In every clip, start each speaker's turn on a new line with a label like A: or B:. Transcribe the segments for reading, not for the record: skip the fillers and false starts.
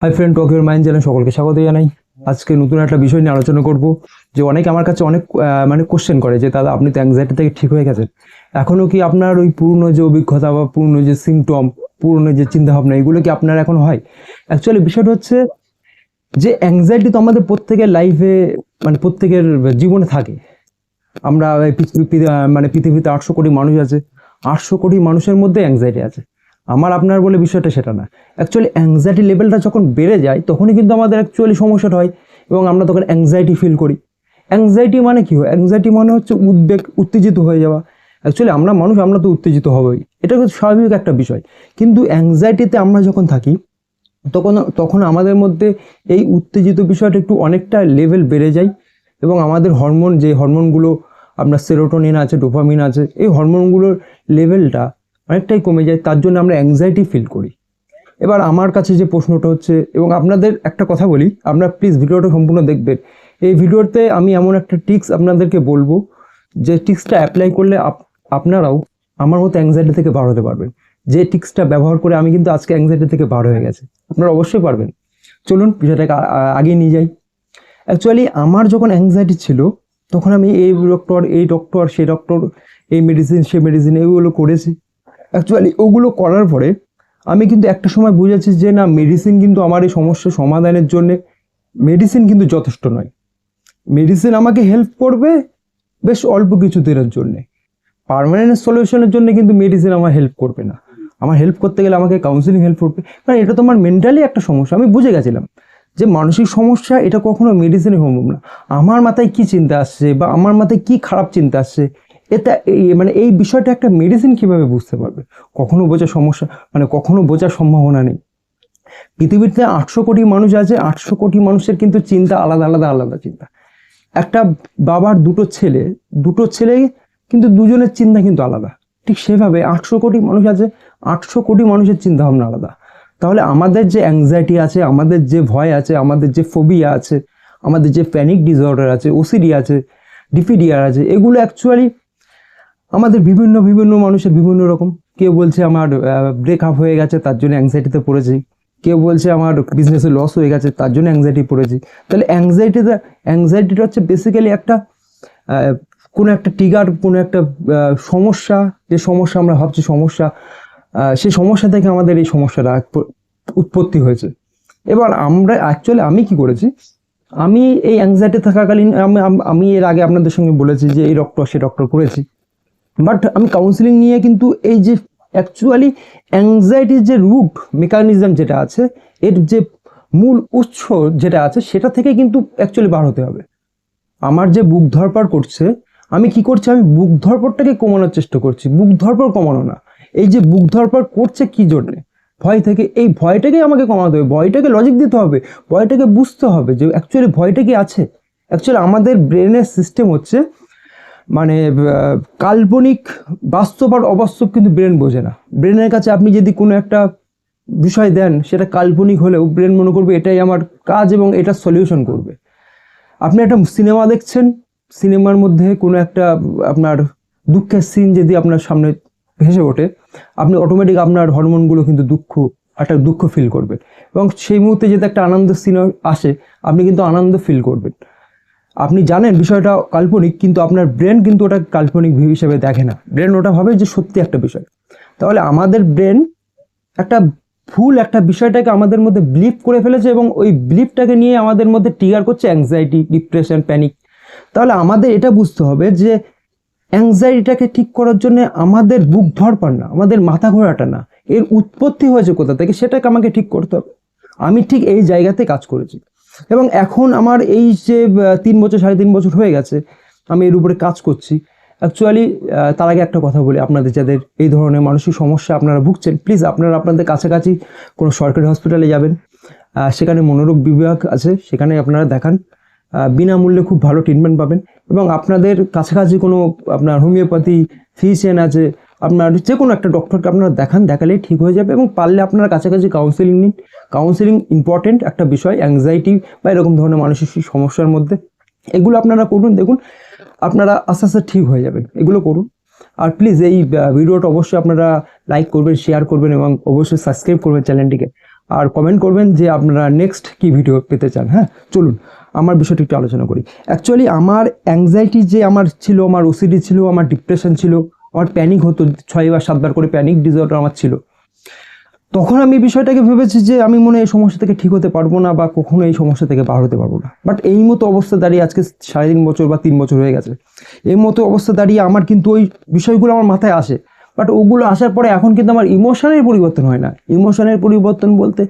A: Hi friend, talk your mind channel সকলকে স্বাগত জানাই। আজকে নতুন একটা বিষয় নিয়ে আলোচনা করব। যে অনেকে আমার কাছে অনেক মানে কোশ্চেন করে যে দাদা আপনি তো অ্যাংজাইটি থেকে ঠিক হয়ে গেছেন, এখনও কি আপনার ওই পুরনো যে অভিজ্ঞতা বা পুরনো যে সিমটম, পুরনো যে চিন্তাভাবনা, এগুলো কি আপনার এখন হয়? অ্যাকচুয়ালি বিষয়টা হচ্ছে যে অ্যাংজাইটি তো আমাদের প্রত্যেকের লাইফে, মানে প্রত্যেকের জীবনে থাকে। আমরা এই মানে পৃথিবীতে 800 কোটি মানুষ আছে, 800 কোটি মানুষের মধ্যে অ্যাংজাইটি আছে। আমার আপনার বলে বিষয়টা সেটা না। অ্যাকচুয়ালি অ্যাংজাইটি লেভেলটা যখন বেড়ে যায় তখনই কিন্তু আমাদের অ্যাকচুয়ালি সমস্যাটা হয় এবং আমরা তখন অ্যাংজাইটি ফিল করি। অ্যাংজাইটি মানে কি হয়? অ্যাংজাইটি মানে হচ্ছে উদ্বেগ, উত্তেজিত হয়ে যাওয়া। অ্যাকচুয়ালি আমরা মানুষ, আমরা তো উত্তেজিত হবই, এটা খুব স্বাভাবিক একটা বিষয়। কিন্তু অ্যাংজাইটিতে আমরা যখন থাকি তখন তখন আমাদের মধ্যে এই উত্তেজিত বিষয়টা একটু অনেকটা লেভেল বেড়ে যায় এবং আমাদের হরমোন, যে হরমোনগুলো আপনার সেরোটোনিন আছে, ডোপামিন আছে, এই হরমোনগুলোর লেভেলটা অনেকটাই কমে যায়। তার জন্য আমরা অ্যাংজাইটি ফিল করি। এবার আমার কাছে যে প্রশ্নটা হচ্ছে, এবং আপনাদের একটা কথা বলি, আপনারা প্লিজ ভিডিওটা সম্পূর্ণ দেখবেন। এই ভিডিওতে আমি এমন একটা টিপস আপনাদেরকে বলবো, যে টিপসটা অ্যাপ্লাই করলে আপনারাও আমার মতো অ্যাংজাইটি থেকে বার হতে পারবেন। যে টিপসটা ব্যবহার করে আমি কিন্তু আজকে অ্যাংজাইটি থেকে বার হয়ে গেছে, আপনারা অবশ্যই পারবেন। চলুন বিষয়টাকে আগিয়ে নিয়ে যাই। অ্যাকচুয়ালি আমার যখন অ্যাংজাইটি ছিল তখন আমি এই ডক্টর, এই ডক্টর, সেই ডক্টর, এই মেডিসিন, সে মেডিসিন, এগুলো করেছি। অ্যাকচুয়ালি ওগুলো করার পরে আমি কিন্তু একটা সময় বুঝেছি যে না, মেডিসিন কিন্তু আমার এই সমস্যা সমাধানের জন্যে মেডিসিন কিন্তু যথেষ্ট নয়। মেডিসিন আমাকে হেল্প করবে বেশ অল্প কিছু দিনের জন্যে, পার্মানেন্ট সলিউশনের জন্য কিন্তু মেডিসিন আমার হেল্প করবে না। আমার হেল্প করতে গেলে আমাকে কাউন্সিলিং হেল্প করবে, কারণ এটা তোমার মেন্টালি একটা সমস্যা। আমি বুঝে গেছিলাম যে মানসিক সমস্যা, এটা কখনো মেডিসিনে সম্ভব না। আমার মাথায় কি চিন্তা আসছে বা আমার মাথায় কি খারাপ চিন্তা আসছে, এটা মানে এই বিষয়টা একটা মেডিসিন কিভাবে বুঝতে পারবে? কখনো বোঝার সমস্যা, মানে কখনো বোঝার সম্ভাবনা নেই। পৃথিবীতে 800 কোটি মানুষ আছে, 800 কোটি মানুষের কিন্তু চিন্তা আলাদা আলাদা আলাদা চিন্তা। একটা বাবার দুটো ছেলে কিন্তু দুজনের চিন্তা কিন্তু আলাদা। ঠিক সেভাবে 800 কোটি মানুষ আছে, 800 কোটি মানুষের চিন্তা ভাবনা আলাদা। তাহলে আমাদের যে অ্যাংজাইটি আছে, আমাদের যে ভয় আছে, আমাদের যে ফোবিয়া আছে, আমাদের যে প্যানিক ডিসঅর্ডার আছে, ওসিডি আছে, ডিপিডিআর আছে, এগুলো অ্যাকচুয়ালি আমাদের বিভিন্ন বিভিন্ন মানুষের বিভিন্ন রকম। কেউ বলছে আমার ব্রেকআপ হয়ে গেছে তার জন্য অ্যাংজাইটিতে পড়েছি, কেউ বলছে আমার বিজনেসে লস হয়ে গেছে তার জন্য অ্যাংজাইটি পড়েছি। তাহলে অ্যাংজাইটিটা হচ্ছে বেসিক্যালি একটা কোনো একটা ট্রিগার, কোনো একটা সমস্যা, যে সমস্যা আমরা ভাবছি সমস্যা, সেই সমস্যা থেকে আমাদের এই সমস্যাটা উৎপত্তি হয়েছে। এবার আমরা অ্যাকচুয়ালি আমি কি করেছি, আমি এই অ্যাংজাইটি থাকাকালীন আমি এর আগে আপনাদের সঙ্গে বলেছি যে এই ডক্টর সে ডক্টর করেছি, বাট আমি কাউন্সিলিং নিয়ে কিন্তু এই যে অ্যাকচুয়ালি অ্যাংজাইটির যে রুট মেকানিজম যেটা আছে, এর যে মূল উৎস যেটা আছে, সেটা থেকে কিন্তু অ্যাকচুয়ালি বার হতে হবে। আমার যে বুক ধরপড় করছে, আমি কি করছি, আমি বুক ধরপড়টাকে কমানোর চেষ্টা করছি। বুক ধরপড় কমানো না, এই যে বুক ধরপড় করছে কি জন্যে? ভয় থেকে। এই ভয়টাকে আমাকে কমাতে হবে, ভয়টাকে লজিক দিতে হবে, ভয়টাকে বুঝতে হবে যে অ্যাকচুয়ালি ভয়টা কি আছে। অ্যাকচুয়ালি আমাদের ব্রেনের সিস্টেম হচ্ছে মানে কাল্পনিক, বাস্তব আর অবাস্তব কিন্তু ব্রেন বোঝে না। ব্রেনের কাছে আপনি যদি কোনো একটা বিষয় দেন, সেটা কাল্পনিক হলেও ব্রেন মনে করবে এটাই আমার কাজ এবং এটা সলিউশন করবে। আপনি একটা সিনেমা দেখছেন, সিনেমার মধ্যে কোনো একটা আপনার দুঃখের সিন যদি আপনার সামনে ভেসে ওঠে, আপনি অটোমেটিক আপনার হরমোনগুলো কিন্তু একটা দুঃখ ফিল করবেন, এবং সেই মুহূর্তে যদি একটা আনন্দের সিন আসে, আপনি কিন্তু আনন্দ ফিল করবেন। আপনি জানেন বিষয়টা কাল্পনিক, কিন্তু আপনার ব্রেন কিন্তু ওটা কাল্পনিক হিসেবে দেখে না, ব্রেন ওটা ভাবে যে সত্যি একটা বিষয়। তাহলে আমাদের ব্রেন একটা ভুল একটা বিষয়টাকে আমাদের মধ্যে বিলিভ করে ফেলেছে, এবং ওই বিলিভটাকে নিয়ে আমাদের মধ্যে ট্রিগার করছে অ্যাংজাইটি, ডিপ্রেশন, প্যানিক। তাহলে আমাদের এটা বুঝতে হবে যে অ্যাংজাইটিটাকে ঠিক করার জন্য আমাদের বুক ধরপড় না, আমাদের মাথা ঘোরাটা না, এর উৎপত্তি হয়েছে কোথা থেকে সেটাকে আমাকে ঠিক করতে হবে। আমি ঠিক এই জায়গাতে কাজ করেছি, এবং এখন আমার এই যে 3 বছর, 3.5 বছর হয়ে গেছে আমি এর উপরে কাজ করছি। অ্যাকচুয়ালি তার আগে একটা কথা বলি, আপনাদের যাদের এই ধরনের মানসিক সমস্যা আপনারা ভুগছেন, প্লিজ আপনারা আপনাদের কাছাকাছি কোনো সরকারি হসপিটালে যাবেন, সেখানে মনোরোগ বিভাগ আছে, সেখানে আপনারা দেখান, বিনামূল্যে খুব ভালো ট্রিটমেন্ট পাবেন। এবং আপনাদের কাছাকাছি কোনো আপনার হোমিওপ্যাথি ফিজিশিয়ান আছে, আপনার যে কোনো একটা ডক্টরকে আপনারা দেখান, দেখালেই ঠিক হয়ে যাবে। এবং পারলে আপনারা কাছাকাছি কাউন্সিলিং নিন। কাউন্সিলিং ইম্পর্টেন্ট একটা বিষয় অ্যাংজাইটি বা এরকম ধরনের মানসিক সমস্যার মধ্যে। এগুলো আপনারা করুন, দেখুন আপনারা আস্তে আস্তে ঠিক হয়ে যাবেন। এগুলো করুন। আর প্লিজ এই ভিডিওটা অবশ্যই আপনারা লাইক করবেন, শেয়ার করবেন এবং অবশ্যই সাবস্ক্রাইব করবেন চ্যানেলটিকে। আর কমেন্ট করবেন যে আপনারা নেক্সট কি ভিডিও পেতে চান। হ্যাঁ, চলুন আমার বিষয়টি একটু আলোচনা করি। অ্যাকচুয়ালি আমার অ্যাংজাইটি যে আমার ছিল, আমার ওসিডি ছিল, আমার ডিপ্রেশন ছিল, আমার প্যানিক হতো, 6 বা 7 বার করে প্যানিক ডিসঅর্ডার আমার ছিল। তখন আমি বিষয়টাকে ভেবেছি যে আমি মনে হয় এই সমস্যা থেকে ঠিক হতে পারবো না, বা কখনো এই সমস্যা থেকে বার হতে পারবো না। বাট এই মতো অবস্থা দাঁড়িয়ে আজকে 3.5 বছর বা 3 বছর হয়ে গেছে, এই মতো অবস্থা দাঁড়িয়ে আমার কিন্তু ওই বিষয়গুলো আমার মাথায় আসে, বাট ওগুলো আসার পরে এখন কিন্তু আমার ইমোশনের পরিবর্তন হয় না। ইমোশনের পরিবর্তন বলতে,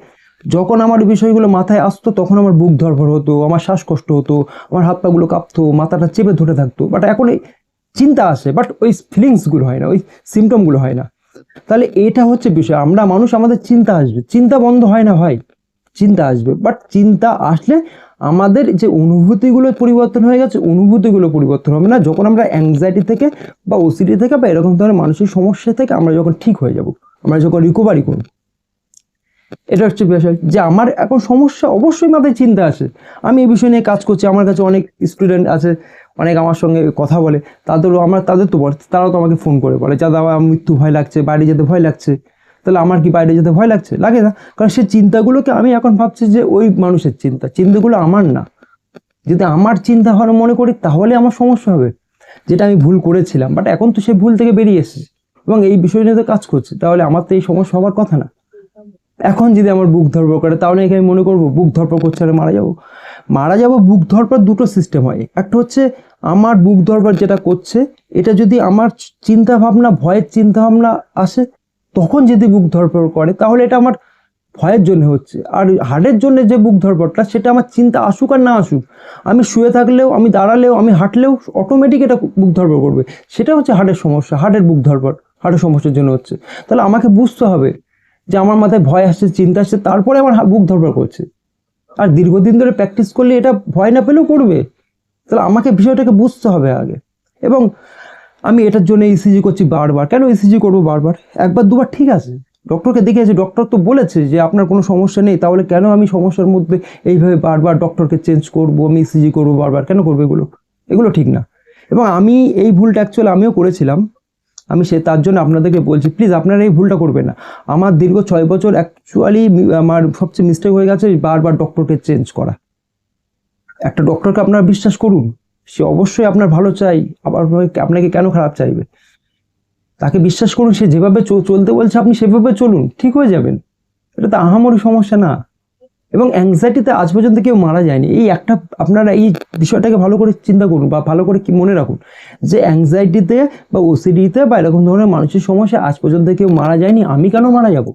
A: যখন আমার বিষয়গুলো মাথায় আসতো তখন আমার বুক ধড়ফড় হতো, আমার শ্বাসকষ্ট হতো, আমার হাত পাগুলো কাঁপতো, মাথাটা চেপে ধরে থাকতো। বাট এখন এই চিন্তা আসে, বাট ওই ফিলিংসগুলো হয় না, ওই সিমটমগুলো হয় না। তাহলে এটা হচ্ছে বিষয়, আমরা মানুষ, আমাদের চিন্তা আসবে, চিন্তা বন্ধ হয় না ভাই, চিন্তা আসবে। বাট চিন্তা আসলে আমাদের যে অনুভূতিগুলো পরিবর্তন হয়ে গেছে, অনুভূতিগুলো পরিবর্তন হবে না যখন আমরা অ্যাংজাইটি থেকে বা ওসিডি থেকে বা এরকম ধরনের মানসিক সমস্যা থেকে আমরা যখন ঠিক হয়ে যাব, আমরা যখন রিকভারি করব। এটা হচ্ছে বিষয় যে আমার এখন সমস্যা, অবশ্যই মাথায় চিন্তা আসে। আমি এই বিষয় নিয়ে কাজ করছি, আমার কাছে অনেক স্টুডেন্ট আছে, অনেক আমার সঙ্গে কথা বলে, তাদের তো বলে, তারাও তো আমাকে ফোন করে বলে, যা দাদা আমার মৃত্যু ভয় লাগছে, বাইরে যেতে ভয় লাগছে। তাহলে আমার কি বাইরে যেতে ভয় লাগছে? লাগে না, কারণ সে চিন্তাগুলোকে আমি এখন ভাবছি যে ওই মানুষের চিন্তাগুলো আমার না। যদি আমার চিন্তা ভাবনা মনে করি তাহলে আমার সমস্যা হবে, যেটা আমি ভুল করেছিলাম। বাট এখন তো সে ভুল থেকে বেরিয়ে এসেছে এবং এই বিষয় নিয়ে তো কাজ করছে, তাহলে আমার তো এই সমস্যা হওয়ার কথা না। এখন যদি আমার বুক ধড়ফড় করে তাহলে কি আমি মনে করবো বুক ধড়ফড় করছে আর মারা যাবো? বুক ধড়ফড় দুটো সিস্টেম হয়। একটা হচ্ছে আমার বুক ধড়ফড় যেটা করছে, এটা যদি আমার চিন্তা ভাবনা, ভয়ের চিন্তা ভাবনা আসে, তখন যদি বুক ধড়ফড় করে তাহলে এটা আমার ভয়ের জন্য হচ্ছে। আর হার্টের জন্য যে বুক ধড়ফড়টা, সেটা আমার চিন্তা আসুক আর না আসুক, আমি শুয়ে থাকলেও, আমি দাঁড়ালেও, আমি হাঁটলেও অটোমেটিক এটা বুক ধড়ফড় করবে। সেটা হচ্ছে হার্টের সমস্যা, হার্টের বুক ধড়ফড় হার্টের সমস্যার জন্য হচ্ছে। তাহলে আমাকে বুঝতে হবে যে আমার মাথায় ভয় আসছে, চিন্তা আসছে, তারপরে আমার বুক ধড়ফড় করছে। আর দীর্ঘদিন ধরে প্র্যাকটিস করলে এটা ভয় না পেলেও করবে। তাহলে আমাকে বিষয়টাকে বুঝতে হবে আগে। এবং আমি এটার জন্য ইসিজি করছি বারবার। কেন ইসিজি করবো বারবার? একবার দুবার ঠিক আছে, ডক্টরকে দেখিয়েছি, ডক্টর তো বলেছে যে আপনার কোনো সমস্যা নেই, তাহলে কেন আমি সমস্যার মধ্যে এইভাবে বারবার ডক্টরকে চেঞ্জ করবো, আমি ইসিজি করবো বারবার? কেন করবো এগুলো ঠিক না। এবং আমি এই ভুলটা অ্যাকচুয়ালি আমিও করেছিলাম। আমি তার জন্য আপনাদেরকে বলছি, প্লিজ আপনারা এই ভুলটা করবেন না। আমার দীর্ঘ 6 বছর অ্যাকচুয়ালি আমার সবচেয়ে মিস্টেক হয়ে গেছে বারবার ডক্টরকে চেঞ্জ করা। একটা ডক্টরকে আপনারা বিশ্বাস করুন, সে অবশ্যই আপনার ভালো চাই, আবার আপনাকে কেন খারাপ চাইবে? তাকে বিশ্বাস করুন, সে যেভাবে চলতে বলছে আপনি সেভাবে চলুন, ঠিক হয়ে যাবেন। এটা তো আহামরি সমস্যা না। এবং অ্যাংজাইটিতে আজ পর্যন্ত কেউ মারা যায়নি। এই একটা, আপনারা এই বিষয়টাকে ভালো করে চিন্তা করুন বা ভালো করে কি মনে রাখুন যে অ্যাংজাইটিতে বা ওসিডিতে বা এরকম ধরনের মানসিক সমস্যা আজ পর্যন্ত কেউ মারা যায়নি। আমি কেন মারা যাব?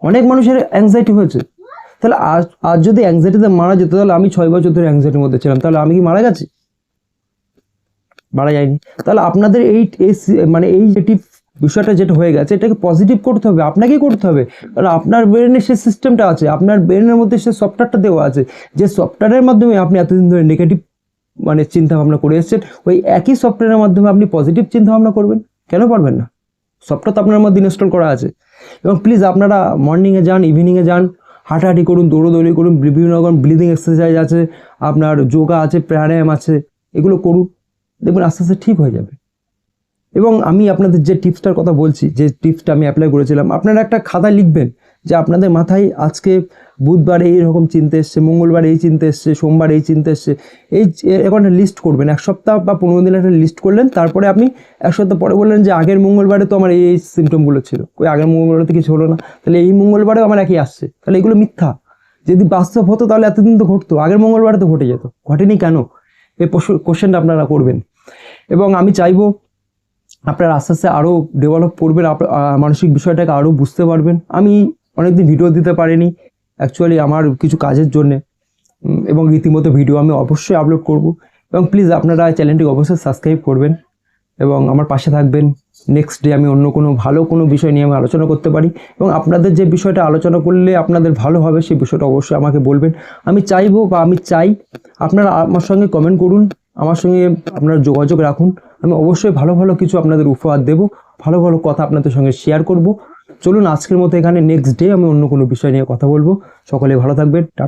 A: অনেক মানুষের অ্যাংজাইটি হয়েছে। তাহলে আজ যদি অ্যাংজাইটিতে মারা যেত, তাহলে আমি 6 বছর ধরে অ্যাংজাইটির মধ্যে ছিলাম, তাহলে আমি কি মারা গেছি? মারা যায়নি। তাহলে আপনাদের মানে এই যেটি বিষয়টা যেটা হয়ে গেছে, এটাকে পজিটিভ করতে হবে, আপনাকেই করতে হবে। কারণ আপনার ব্রেনে সে সিস্টেমটা আছে, আপনার ব্রেনের মধ্যে সে সফটওয়্যারটা দেওয়া আছে, যে সফটওয়্যারের মাধ্যমে আপনি এতদিন ধরে নেগেটিভ মানে চিন্তা ভাবনা করে এসেছেন, ওই একই সফটওয়্যারের মাধ্যমে আপনি পজিটিভ চিন্তা ভাবনা করবেন। কেন পারবেন না? সফটওয়্যার তো আপনার মধ্যে ইনস্টল করা আছে। এবং প্লিজ আপনারা মর্নিংয়ে যান, ইভিনিংয়ে যান, হাঁটাহাঁটি করুন, দৌড়োদৌড়ি করুন, বিভিন্ন রকম ব্রিদিং এক্সারসাইজ আছে, আপনার যোগা আছে, প্রাণায়াম আছে, এগুলো করুন, দেখবেন আস্তে আস্তে ঠিক হয়ে যাবে। এবং আমি আপনাদের যে টিপসটার কথা বলছি, যে টিপসটা আমি অ্যাপ্লাই করেছিলাম, আপনারা একটা খাতায় লিখবেন যে আপনাদের মাথায় আজকে বুধবারে এইরকম চিন্তা এসছে, মঙ্গলবার এই চিন্তা এসছে, সোমবার এই চিন্তা এসছে, এখন একটা লিস্ট করবেন। 1 সপ্তাহ বা 15 দিন একটা লিস্ট করলেন, তারপরে আপনি 1 সপ্তাহ পরে বললেন যে আগের মঙ্গলবারে তো আমার এই সিমটমগুলো ছিল, ওই আগের মঙ্গলবারে তো কিছু হলো না, তাহলে এই মঙ্গলবারেও আমার একই আসছে। তাহলে এগুলো মিথ্যা। যদি বাস্তব হতো তাহলে এতদিন তো ঘটতো, আগের মঙ্গলবারে তো ঘটে যেত, ঘটেনি কেন? এই কোশ্চেনটা আপনারা করবেন। এবং আমি চাইবো আপনারা আস্তে আস্তে আরও ডেভেলপ করবেন, মানসিক বিষয়টাকে আরও বুঝতে পারবেন। আমি অনেকদিন ভিডিও দিতে পারিনি অ্যাকচুয়ালি আমার কিছু কাজের জন্যে, এবং রীতিমতো ভিডিও আমি অবশ্যই আপলোড করব। এবং প্লিজ আপনারা চ্যানেলটি অবশ্যই সাবস্ক্রাইব করবেন এবং আমার পাশে থাকবেন। নেক্সট ডে আমি অন্য কোনো ভালো কোনো বিষয় নিয়ে আমি আলোচনা করতে পারি, এবং আপনাদের যে বিষয়টা আলোচনা করলে আপনাদের ভালো হবে সেই বিষয়টা অবশ্যই আমাকে বলবেন। আমি চাইবো বা আমি চাই আপনারা আমার সঙ্গে কমেন্ট করুন, আমার সঙ্গে আপনারা যোগাযোগ রাখুন। আমি অবশ্যই ভালো ভালো কিছু আপনাদের উপহার দেব, ভালো ভালো কথা আপনাদের সঙ্গে শেয়ার করব। চলুন আজকের মতো এখানে, নেক্সট ডে আমি অন্য কোনো বিষয় নিয়ে কথা বলবো। সকলে ভালো থাকবেন। টাটা।